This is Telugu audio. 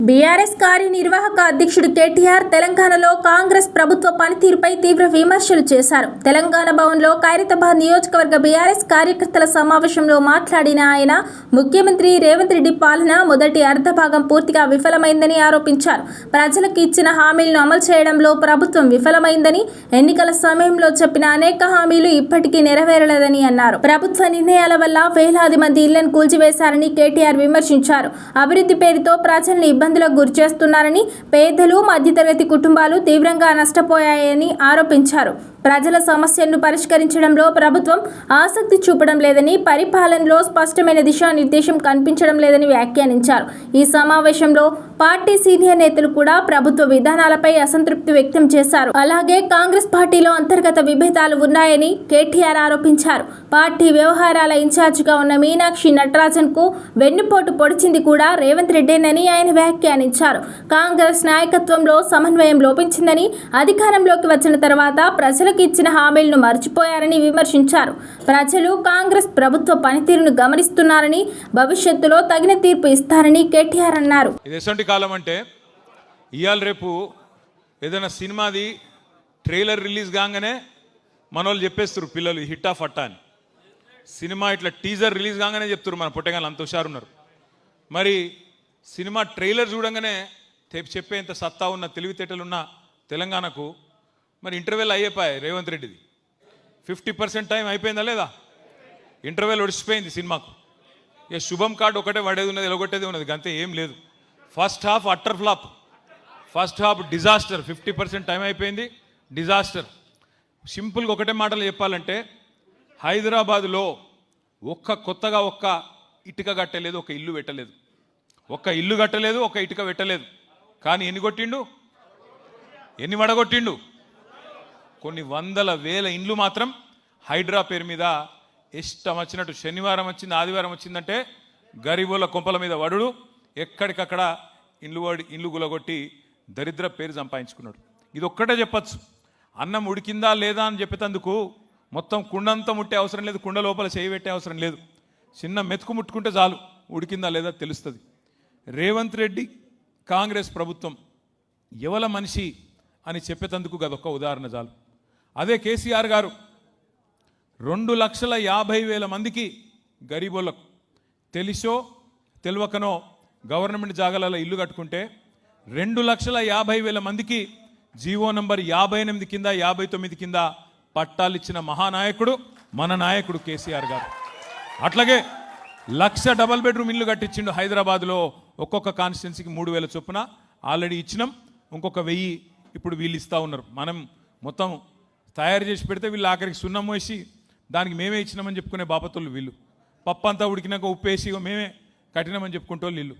బీఆర్ఎస్ కార్యనిర్వాహక అధ్యక్షుడు కేటీఆర్ తెలంగాణలో కాంగ్రెస్ ప్రభుత్వ పనితీరుపై తీవ్ర విమర్శలు చేశారు. తెలంగాణ భవన్లో ఖైరతాబాద్ నియోజకవర్గ బీఆర్ఎస్ కార్యకర్తల సమావేశంలో మాట్లాడిన ఆయన ముఖ్యమంత్రి రేవంత్ రెడ్డి పాలన మొదటి అర్ధభాగం పూర్తిగా విఫలమైందని ఆరోపించారు. ప్రజలకు ఇచ్చిన హామీలను అమలు చేయడంలో ప్రభుత్వం విఫలమైందని, ఎన్నికల సమయంలో చెప్పిన అనేక హామీలు ఇప్పటికీ నెరవేరలేదని అన్నారు. ప్రభుత్వ నిర్ణయాల వల్ల వేలాది మంది ఇళ్లను కూల్చివేశారని కేటీఆర్ విమర్శించారు. అభివృద్ధి పేరుతో ప్రజల్ని ఇబ్బందులకు గురిచేస్తున్నారని, పేదలు, మధ్యతరగతి కుటుంబాలు తీవ్రంగా నష్టపోయాయని ఆరోపించారు. ప్రజల సమస్యలను పరిష్కరించడంలో ప్రభుత్వం ఆసక్తి చూపడం లేదని, పరిపాలనలో స్పష్టమైన దిశానిర్దేశం కనిపించడం లేదని వ్యాఖ్యానించారు. ఈ సమావేశంలో పార్టీ సీనియర్ నేతలు కూడా ప్రభుత్వ విధానాలపై అసంతృప్తి వ్యక్తం చేశారు. అలాగే కాంగ్రెస్ పార్టీలో అంతర్గత విభేదాలు ఉన్నాయని కేటీఆర్ ఆరోపించారు. పార్టీ వ్యవహారాల ఇన్ఛార్జిగా ఉన్న మీనాక్షి నటరాజన్ కు వెన్నుపోటు పొడిచింది కూడా రేవంత్ రెడ్డేనని ఆయన వ్యాఖ్యానించారు. కాంగ్రెస్ నాయకత్వంలో సమన్వయం లోపించిందని, అధికారంలోకి వచ్చిన తర్వాత ప్రజలకు ఇచ్చిన హామీలను మర్చిపోయారని విమర్శించారు. ప్రజలు కాంగ్రెస్ ప్రభుత్వ పనితీరును గమనిస్తున్నారని, భవిష్యత్తులో తగిన తీర్పు ఇస్తారని కేటీఆర్ అన్నారు. కాలం అంటే ఇవాళ రేపు ఏదైనా సినిమాది ట్రైలర్ రిలీజ్ కాగానే మనోళ్ళు చెప్పేస్తారు పిల్లలు హిట్ ఆఫ్ అట్టా అని. సినిమా ఇట్లా టీజర్ రిలీజ్ కాగానే చెప్తారు మన పుట్టగాలు అంత హుషారున్నారు. మరి సినిమా ట్రైలర్ చూడంగానే చెప్పేంత సత్తా ఉన్న, తెలివితేటలున్న తెలంగాణకు మరి ఇంటర్వెల్ అయిపోయాయి రేవంత్ రెడ్డిది. 50% టైం అయిపోయిందా లేదా? ఇంటర్వెల్ ఒడిచిపోయింది సినిమాకు. ఇక శుభం కార్డు ఒకటే పడేది ఉన్నది, ఎలగొట్టేది ఉన్నది, అంతే, ఏం లేదు. First half utter flop, first half disaster. 50% time అయిపోయింది, డిజాస్టర్. సింపుల్గా ఒకటే మాటలు చెప్పాలంటే, హైదరాబాదులో కొత్తగా ఒక్క ఇటుక కట్టలేదు, ఒక ఇల్లు పెట్టలేదు, ఒక్క ఇల్లు కట్టలేదు, ఒక ఇటుక పెట్టలేదు. కానీ ఎన్ని కొట్టిండు, ఎన్ని వడగొట్టిండు? కొన్ని వందల వేల ఇండ్లు మాత్రం హైడ్రా పేరు మీద ఇష్టం వచ్చినట్టు శనివారం వచ్చింది, ఆదివారం వచ్చిందంటే గరీబుల కొంపల మీద వడుడు, ఎక్కడికక్కడ ఇల్లు గులగొట్టి దరిద్ర పేరు సంపాదించుకున్నాడు. ఇది ఒక్కటే చెప్పచ్చు. అన్నం ఉడికిందా లేదా అని చెప్పేందుకు మొత్తం కుండంతా ముట్టే అవసరం లేదు, కుండ లోపల చేయి పెట్టే అవసరం లేదు. చిన్న మెతుకు ముట్టుకుంటే చాలు ఉడికిందా లేదా తెలుస్తుంది. రేవంత్ రెడ్డి కాంగ్రెస్ ప్రభుత్వం ఎవల మనిషి అని చెప్పేందుకు గదొక్క ఉదాహరణ చాలు. అదే కేసీఆర్ గారు 2,50,000 మందికి గరీబోళ్లకు తెలిసో తెలియకనో గవర్నమెంట్ జాగాలలో ఇల్లు కట్టుకుంటే 2,50,000 మందికి జీవో నంబర్ 58 కింద 59 కింద పట్టాలిచ్చిన మహానాయకుడు మన నాయకుడు కేసీఆర్ గారు. అట్లాగే 1,00,000 డబల్ బెడ్రూమ్ ఇల్లు కట్టించిండు హైదరాబాద్లో. ఒక్కొక్క కాన్స్టిట్యున్సీకి 3,000 చొప్పున ఆల్రెడీ ఇచ్చినాం, ఇంకొక 1,000 ఇప్పుడు వీళ్ళు ఇస్తూ ఉన్నారు. మనం మొత్తం తయారు చేసి పెడితే వీళ్ళు ఆఖరికి సున్నం వేసి దానికి మేమే ఇచ్చినామని చెప్పుకునే బాపతులు వీళ్ళు. పప్పు అంతా ఉడికినాక ఉప్పేసి మేమే కట్టినామని చెప్పుకుంటూ వీళ్ళు.